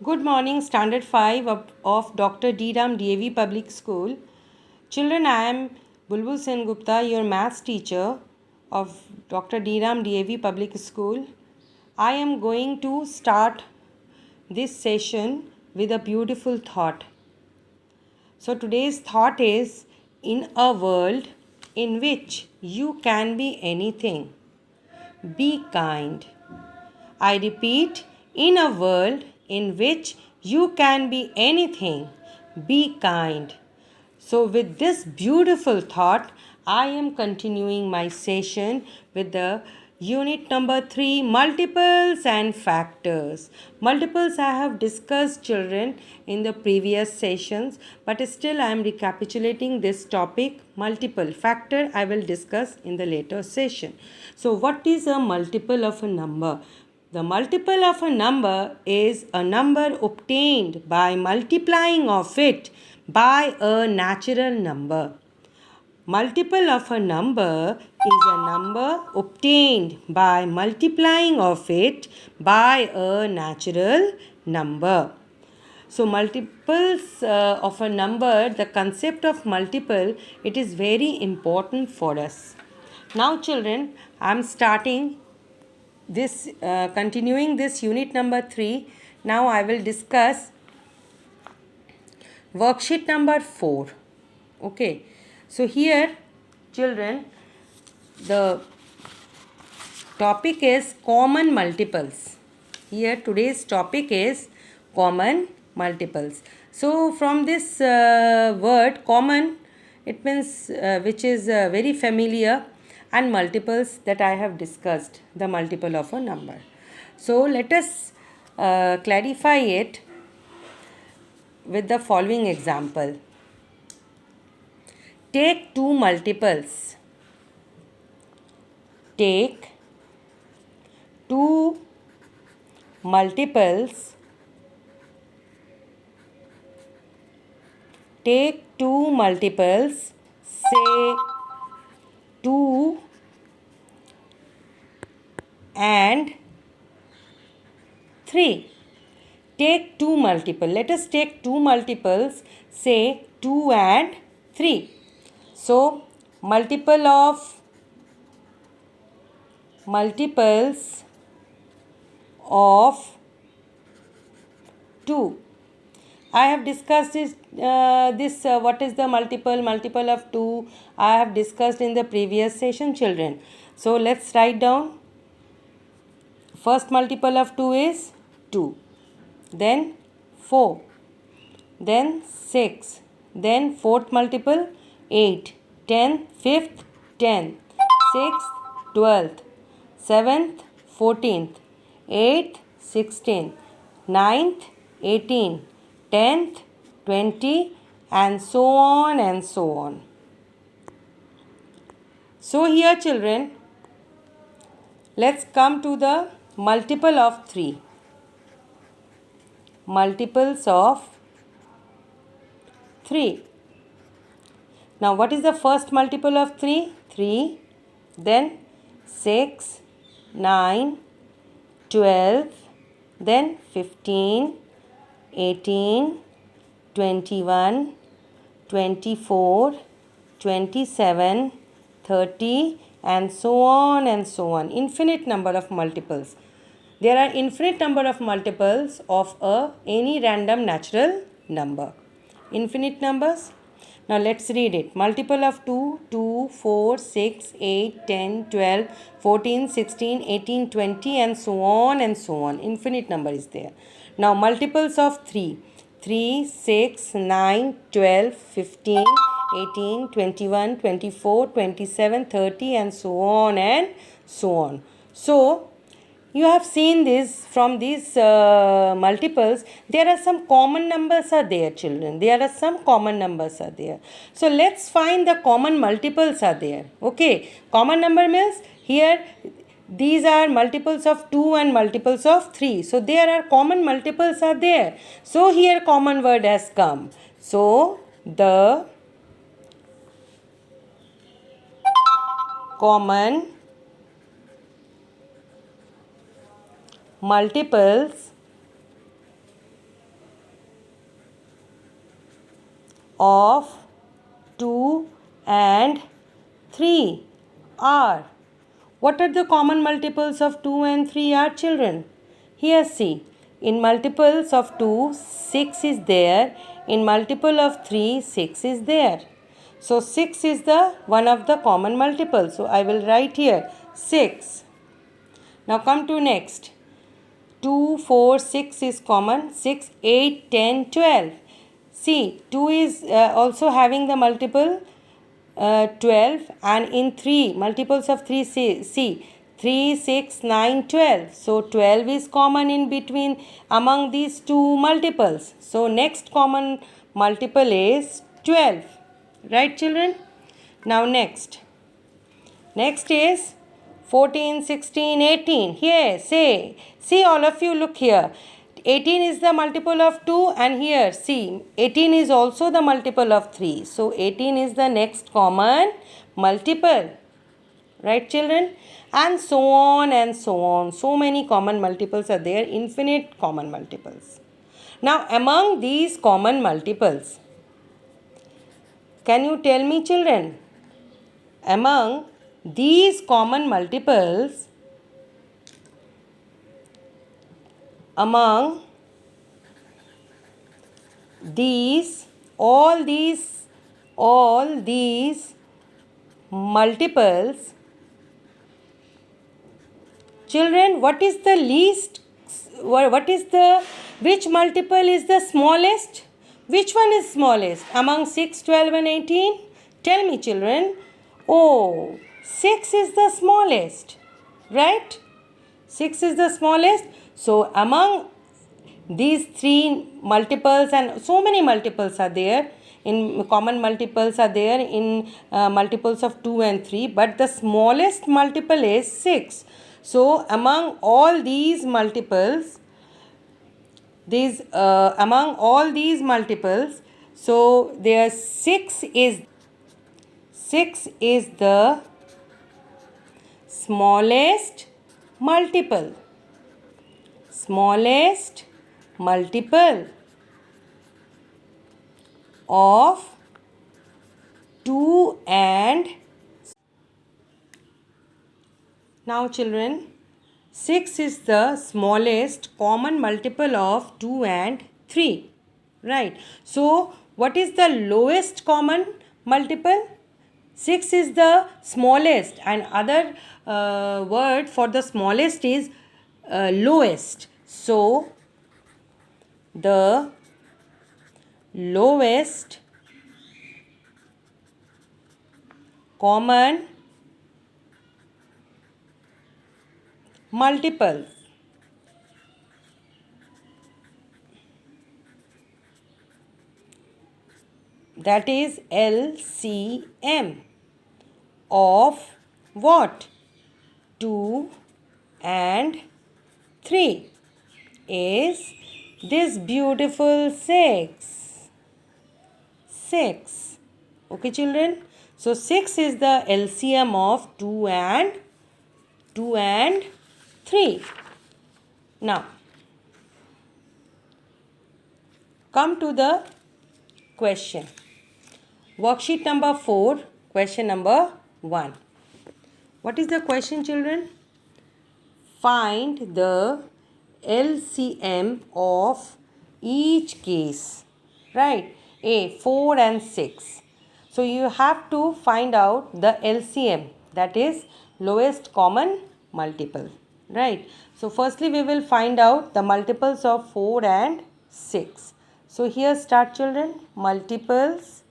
Good morning, Standard 5 of Dr. D. Ram DAV Public School. Children, I am Bulbul Sen Gupta, your maths teacher of Dr. D. Ram DAV Public School. I am going to start this session with a beautiful thought. So, today's thought is in a world in which you can be anything, be kind. I repeat, in a world in which you can be anything, be kind. So, with this beautiful thought, I am continuing my session with the unit number 3, multiples and factors. Multiples I have discussed, children, in the previous sessions, but still I am recapitulating this topic. Multiple factor I will discuss in the later session. So, what is a multiple of a number? The multiple of a number is a number obtained by multiplying of it by a natural number. Multiple of a number is a number obtained by multiplying of it by a natural number. So multiples of a number, the concept of multiple, it is very important for us. Now children, I am starting this continuing this unit number 3. Now I will discuss worksheet number 4. Okay, so here children, the topic is common multiples. Here today's topic is common multiples. So from this word common, it means which is very familiar, and multiples that I have discussed, the multiple of a number. So let us clarify it with the following example. Take two multiples. Take two multiples. Take two multiples. Say 2 and 3. Take two multiple. Let us take two multiples. Say 2 and 3. So multiples of 2. I have discussed this what is the multiple of 2. I have discussed in the previous session, children. So let's write down. First multiple of 2 is 2. Then 4. Then 6. Then fourth multiple 8. 10. Fifth 10. Sixth 12th. 7th 14th. 8th 16th. 9th 18. 10th 20, and so on and so on. So here children, let's come to the multiple of 3. Multiples of 3. Now what is the first multiple of 3? 3. Then 6, 9, 12, then 15, 18, 21, 24, 27, 30, and so on and so on. Infinite number of multiples. There are infinite number of multiples of any random natural number. Infinite numbers. Now let's read it. Multiple of 2, 2, 4, 6, 8, 10, 12, 14, 16, 18, 20, and so on and so on. Infinite number is there. Now multiples of 3. 3, 6, 9, 12, 15, 18, 21, 24, 27, 30, and so on and so on. So you have seen this from these multiples. There are some common numbers are there, children. There are some common numbers are there. So let's find the common multiples are there. Okay, common number means here these are multiples of 2 and multiples of 3. So there are common multiples are there. So here common word has come. So the common multiples of 2 and 3 are. What are the common multiples of 2 and 3 are, children? Here see. In multiples of 2, 6 is there. In multiple of 3, 6 is there. So 6 is the one of the common multiples. So I will write here 6. Now come to next. 2, 4, 6 is common. 6, 8, 10, 12. See, 2 is also having the multiple 12, and in 3, multiples of 3, see 3, 6, 9, 12. So 12 is common in between among these two multiples. So next common multiple is 12. Right, children? Now next is 14, 16, 18. Here, see all of you, look here. 18 is the multiple of 2, and here see 18 is also the multiple of 3. So 18 is the next common multiple. Right, children? And so on and so on. So many common multiples are there, infinite common multiples. Now among these common multiples, can you tell me, children, among these common multiples, among all these multiples, children, which multiple is the smallest? Which one is smallest among 6, 12 and 18? Tell me, children. Oh, 6 is the smallest, right? 6 is the smallest. So among these three multiples, and so many multiples are there, in common multiples are there in multiples of 2 and 3, but the smallest multiple is 6. So among all these multiples, so there 6 is the smallest multiple of 2 and. Now children, 6 is the smallest common multiple of 2 and 3. Right. So what is the lowest common multiple? 6 is the smallest, and other word for the smallest is lowest. So the lowest common multiple that is LCM of what? 2 and 3 is this beautiful 6. Okay, children? So 6 is the LCM of 2 and 3. Now come to the question. Worksheet number 4, question number 1. What is the question, children? Find the LCM of each case. Right? A, 4 and 6. So you have to find out the LCM, that is lowest common multiple. Right? So firstly we will find out the multiples of 4 and 6. So here start, children. Multiples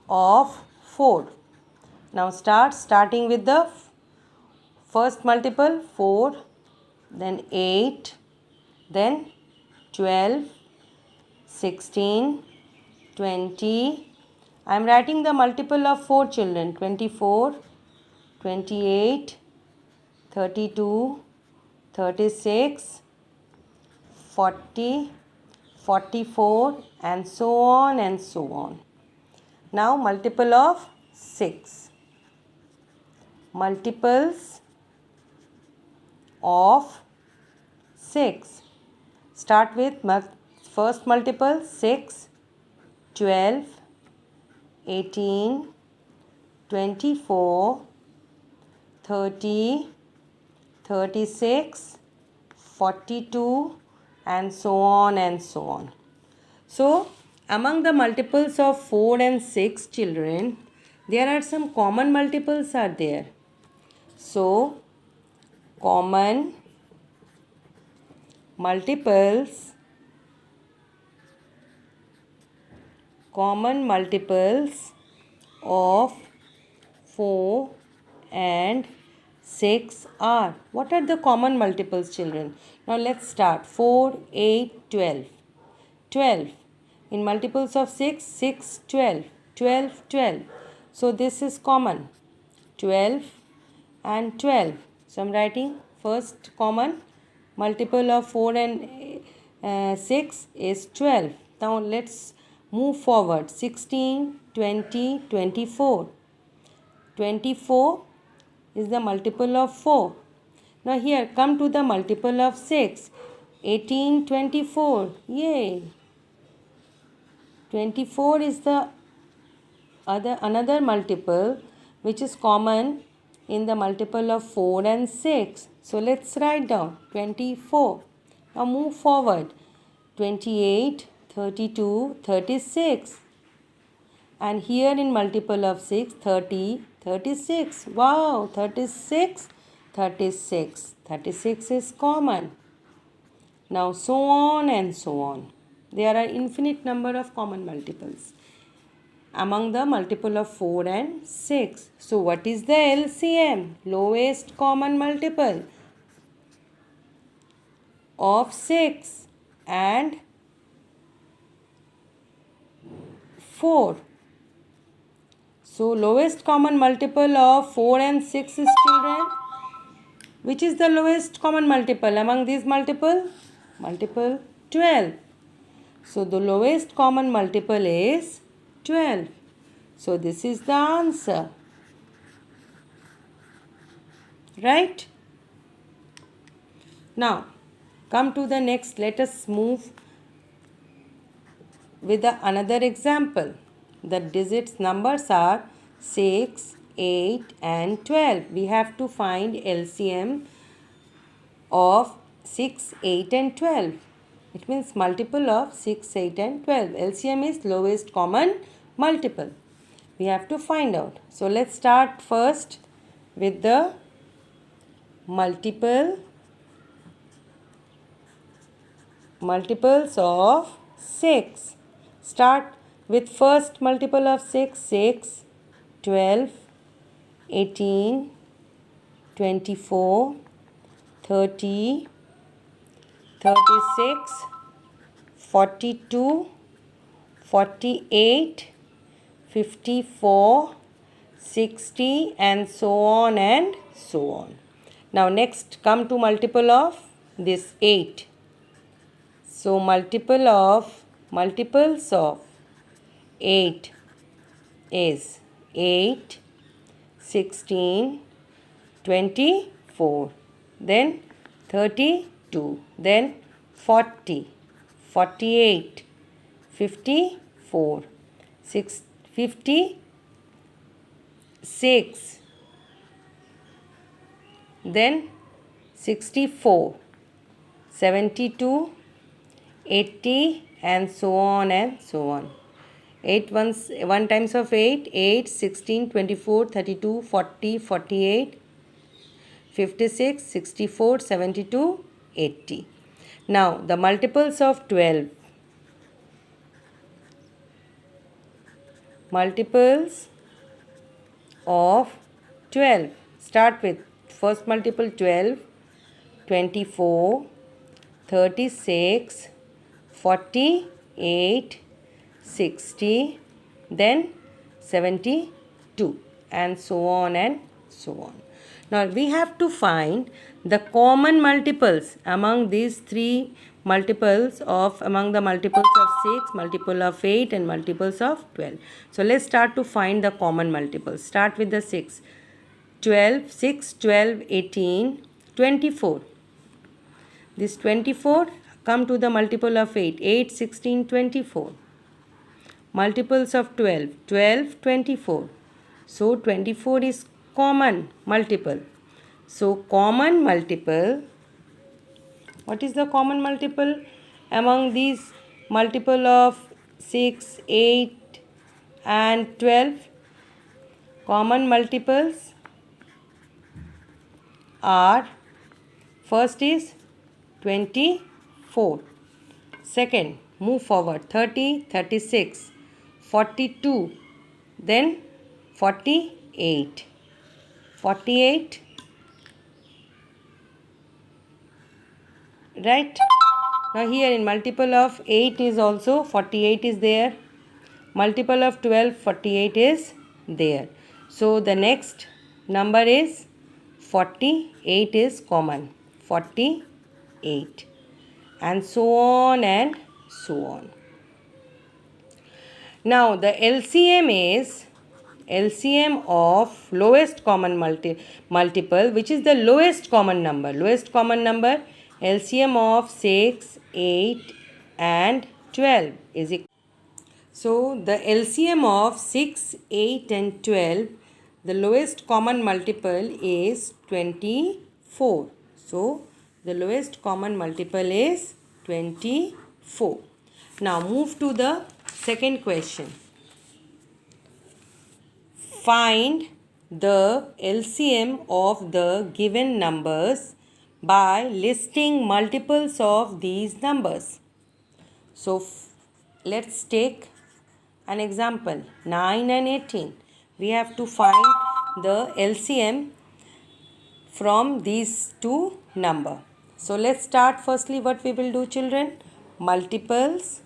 of 4. Now starting with the first multiple 4, then 8, then 12, 16, 20. I am writing the multiple of 4, children. 24, 28, 32, 36, 40, 44, and so on and so on. Now multiple of 6. Multiples of 6. Start with First multiple 6, 12, 18, 24, 30, 36, 42, and so on and so on. So, among the multiples of 4 and 6 children, there are some common multiples are there. So, common multiples of 4 and 6 are. What are the common multiples, children? Now let's start. 4, 8, 12. 12. In multiples of 6, 6, 12. 12, 12. So this is common. 12 and 12. So I'm writing first common multiple of 4 and 6 is 12. Now let's move forward. 16, 20, 24. 24 is the multiple of 4. Now here come to the multiple of 6. 18, 24. Yay! 24 is the another multiple which is common in the multiple of 4 and 6. So let's write down 24. Now move forward. 28, 32, 36. And here in multiple of 6, 30, 36. Wow, 36, 36. 36 is common. Now so on and so on. There are infinite number of common multiples among the multiple of 4 and 6. So what is the LCM? Lowest common multiple of 6 and 4. So lowest common multiple of 4 and 6 is, children. Which is the lowest common multiple among these multiple? Multiple 12. So the lowest common multiple is 12. So this is the answer. Right? Now come to the next. Let us move with another example. The digits numbers are 6, 8 and 12. We have to find LCM of 6, 8 and 12. It means multiple of 6, 8 and 12. LCM is lowest common multiple. We have to find out. So let's start first with the multiples of 6. Start with first multiple of 6, 6, 12, 18, 24, 30, 36, 42, 48, 54, 60 and so on and so on. Now next come to multiple of this 8. So multiples of 8 is 8, 16, 24, then 32, then 40, 48, 54, 56, then 64, 72, 80 and so on and so on. 8 1 times of 8, 8, 16, 24, 32, 40, 48, 56, 64, 72, 80. Now the multiples of 12. Multiples of 12. Start with first multiple 12, 24, 36, 48, 60, then 72 and so on and so on. Now we have to find the common multiples among these three multiples of among the multiples of 6, multiple of 8 and multiples of 12. So let's start to find the common multiples. Start with the 6. 12, 6, 12, 18, 24. This 24 come to the multiple of 8. 8, 16, 24. Multiples of 12. 12, 24. So 24 is common multiple. So common multiple, what is the common multiple among these multiple of 6, 8 and 12? Common multiples are, first is 24. Second, move forward, 30, 36, 42, then 48. 48, right? Now here in multiple of 8 is also 48 is there. Multiple of 12, 48 is there. So the next number is 48 is common. 48. And so on and so on. Now the LCM is LCM of lowest common multiple, which is the lowest common number. Lowest common number, LCM of 6, 8 and 12 is equal. So the LCM of 6, 8 and 12, the lowest common multiple is 24. So the lowest common multiple is 24. Now move to the second question. Find the LCM of the given numbers by listing multiples of these numbers. So let's take an example, 9 and 18. We have to find the LCM from these two numbers. So let's start firstly what we will do, children. Multiples.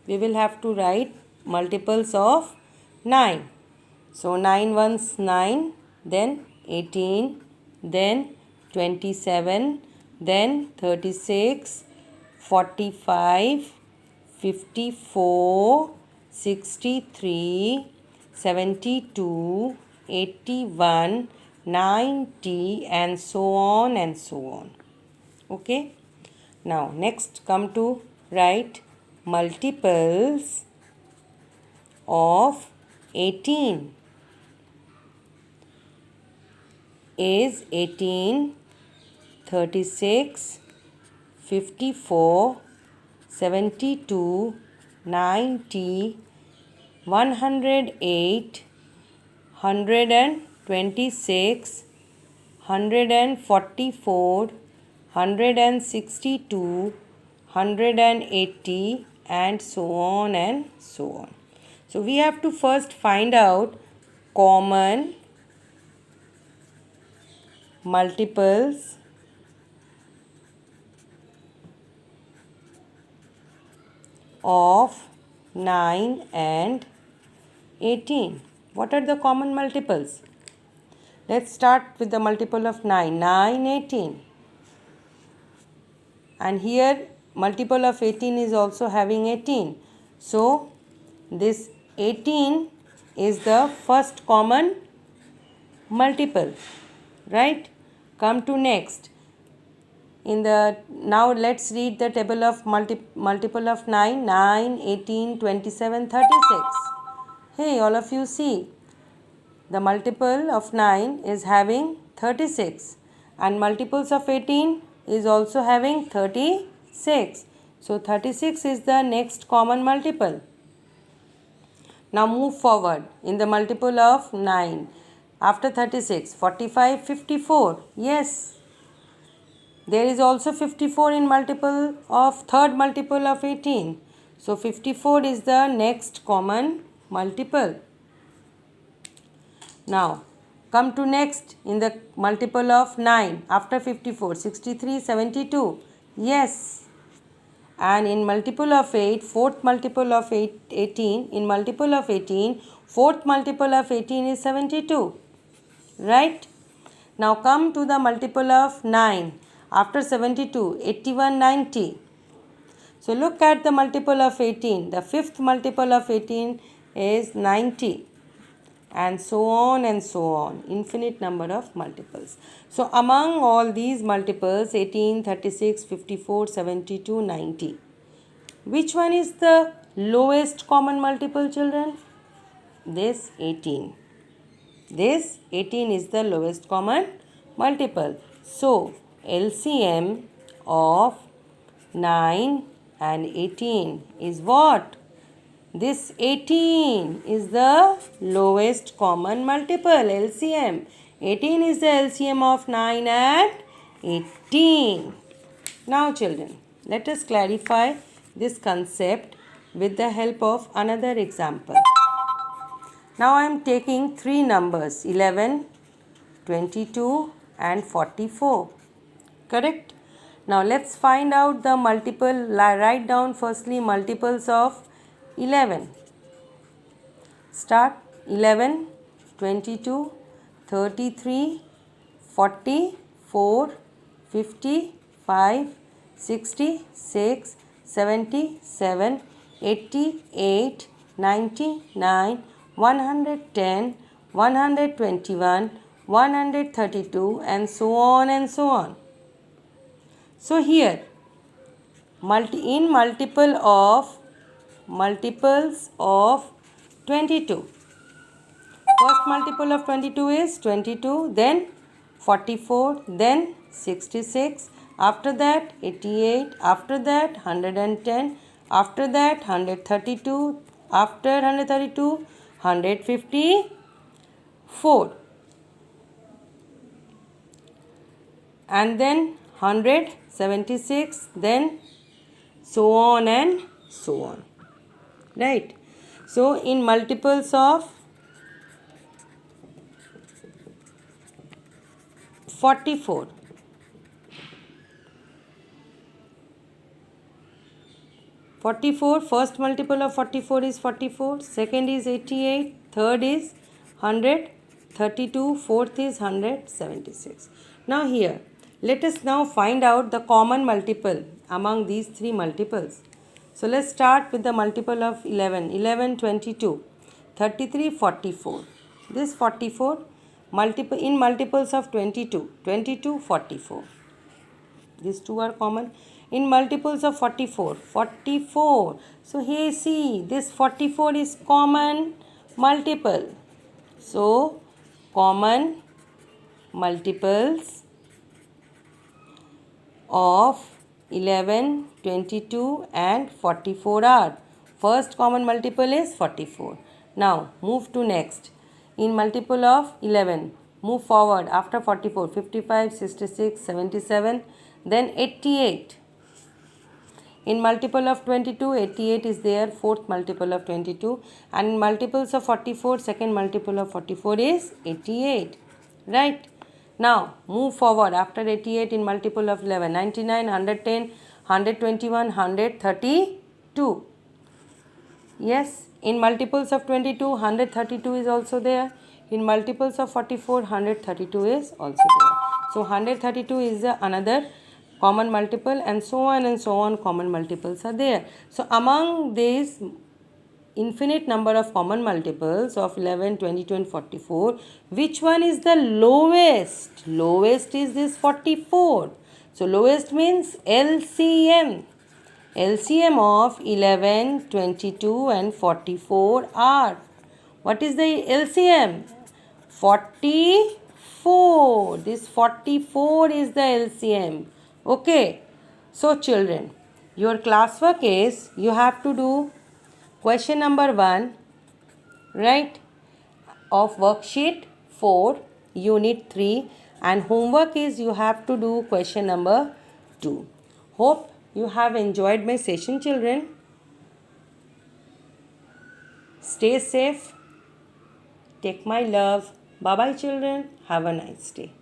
We will have to write multiples of 9. So 9 ones 9, then 18, then 27, then 36, 45, 54, 63, 72, 81, 90 and so on and so on. Okay. Now next come to write multiples of 18 is 18, 36, 54, 72, 90, 108, 126, 144, 162, 180 and so on and so on. So we have to first find out common multiples of 9 and 18. What are the common multiples? Let's start with the multiple of 9. 9, 18. And here multiple of 18 is also having 18. So this 18 is the first common multiple, right? Come to next. Now let's read the table of multiple of 9. 9, 18, 27, 36. Hey, all of you see. The multiple of 9 is having 36 and multiples of 18 is also having 36. So 36 is the next common multiple. Now move forward in the multiple of 9. After 36, 45, 54. Yes. There is also 54 in multiple of third multiple of 18. So 54 is the next common multiple. Now come to next in the multiple of 9 after 54, 63, 72. Yes. And in multiple of 8, fourth multiple of 18, in multiple of 18, fourth multiple of 18 is 72. Right? Now come to the multiple of 9 after 72, 81, 90. So look at the multiple of 18. The fifth multiple of 18 is 90. and so on and so on. Infinite number of multiples. So among all these multiples, 18, 36, 54, 72, 90. Which one is the lowest common multiple, children? This 18. This 18 is the lowest common multiple. So LCM of 9 and 18 is what? This 18 is the lowest common multiple, LCM. 18 is the LCM of 9 and 18. Now children, let us clarify this concept with the help of another example. Now I am taking three numbers, 11, 22 and 44. Correct? Now let's find out the multiple. Write down firstly multiples of 11. Start. 11, 22, 33, 44, 55, 66, 77, 88, 99, 110, 121, 132 and so on and so on. So here multiples of 22. First multiple of 22 is 22, then 44, then 66, after that 88, after that 110, after that 132, after 132 154, and then 176, then so on and so on. Right? So in multiples of 44, first multiple of 44 is 44, second is 88, third is 132, fourth is 176. Now here, let us now find out the common multiple among these three multiples. So let's start with the multiple of 11. 11, 22, 33, 44. This 44 in multiples of 22. 22, 44. These two are common. In multiples of 44. 44. So here see, this 44 is common multiple. So common multiples of 11, 22 and 44 are. First common multiple is 44. Now move to next. In multiple of 11, move forward after 44, 55, 66, 77, then 88. In multiple of 22, 88 is there, fourth multiple of 22, and in multiples of 44, second multiple of 44 is 88. Right? Now move forward after 88 in multiple of 11, 99, 110, 121, 132. Yes, in multiples of 22, 132 is also there. In multiples of 44, 132 is also there. So 132 is another common multiple, and so on common multiples are there. So among these infinite number of common multiples of 11, 22 and 44, which one is the lowest? Lowest is this 44. So lowest means LCM. LCM of 11, 22 and 44 are. What is the LCM? 44. This 44 is the LCM. Okay. So children, your classwork is you have to do question number 1, right, of worksheet 4, unit 3, and homework is you have to do question number 2. Hope you have enjoyed my session, children. Stay safe. Take my love. Bye bye, children. Have a nice day.